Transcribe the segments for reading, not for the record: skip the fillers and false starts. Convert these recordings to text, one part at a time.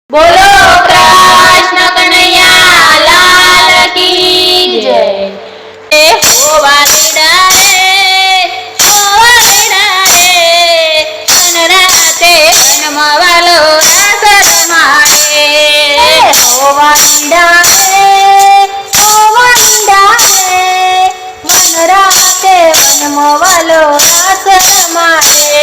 बोलो कृष्ण कन्हैया लाल की जय। हो वालीड़ा रे वनराते वनमावालो रास रमाड़े। हो वालीड़ा वनराते वनमावालो रास रमाड़े।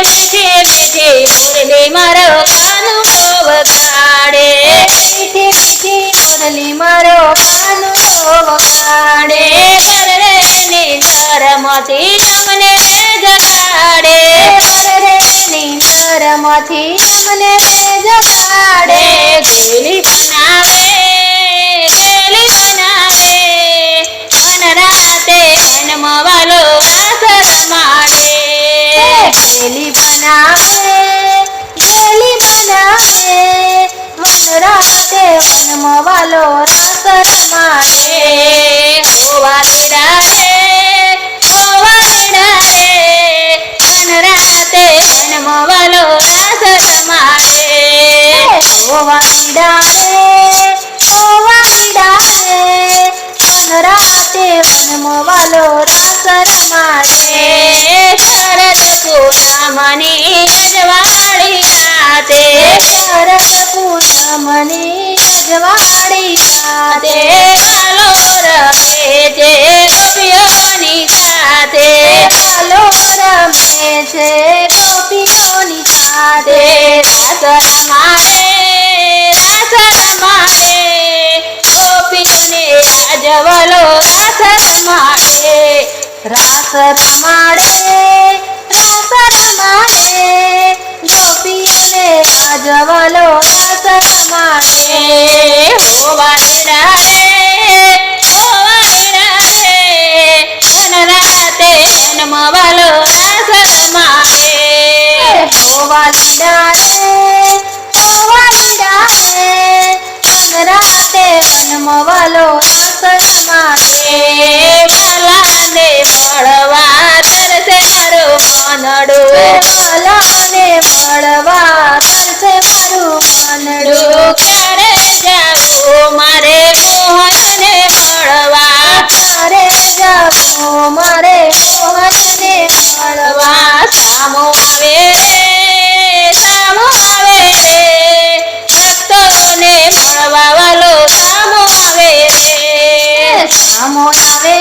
मीठी मीठी मुरली मारो कानू वगाड़े। मीठी मीठी मुरली मारो कानू वगाड़े। रे नींदरमाथी अमने जगाड़े। रे नींदरमाथी अमने जगाड़े। गेली बनावे वनराते वनमावालो रास रमाड़े। गेली बनावे वनराते वनमावालो रास रमाड़े। हो वालीड़ा रे वनराते वनमावालो रास रमाड़े। हो वालीड़ा रे वनराते वनमावालो रास रमाड़े। शरद पूनमनी अजवाड़ी राते। शरद पूनमनी अजवाड़ी राते। बालो रमे जे गोपियोनी साथे। बालो रमे जे गोपियोनी साथे। रास रमाड़े गोपियोने राजवलो रास रमाड़े। रास रमाड़े गोपियोने राजवलो रास रमाड़े। हो वालीड़ा रे वनराते वनमावालो रास रमाड़े। हो वालीड़ा रे वनराते वनमावालो रास रमाड़े। बालाने મળવા તરસે મારું મનડું। બાલાને મળવા તરસે મારું મનડું। ક્યારે જાવું મારે મોહનને મળવા। ક્યારે જાવું મારે મોહનને મળવા। સામો આવે રે ભક્તોને મળવા વાલો સામો આવે રે। સામો આવે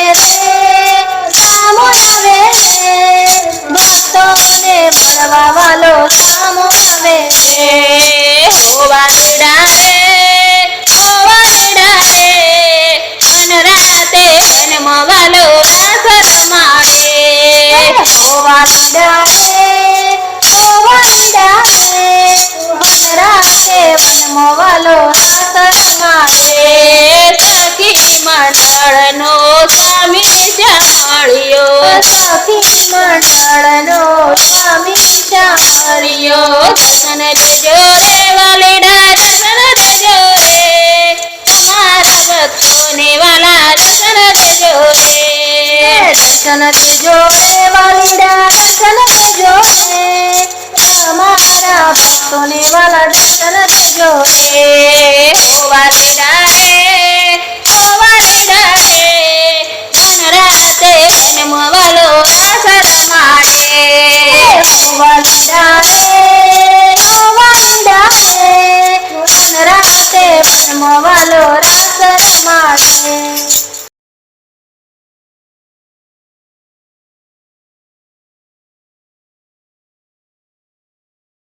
ભક્તોને મળવા વાલો સામો આવે રે। હો વાલીડા રે વનરાતે વનમાવાલો રાસ રમાડે। હો વાલીડા રે વનરાતે વનમાવાલો રાસ રમાડે। સખી મંડળનો સ્વામી જ્યાં મળ્યો। સખી મંડળનો સ્વામી જ્યાં મળ્યો। દર્શન દેજો રે વાલીડા દર્શન દેજો રે। તમારા ભક્તોને વાલા દર્શન દેજો રે। દર્શન દેજો રે વાલીડા દર્શન દેજો રે। તમારા ભક્તોને વાલા દર્શન દેજો રે। હો વાલીડા રે વનરાતે વનમાવાલો રાસ રમાડે। હો વાલીડા રે વનરાતે વનમાવાલો રાસ રમાડે।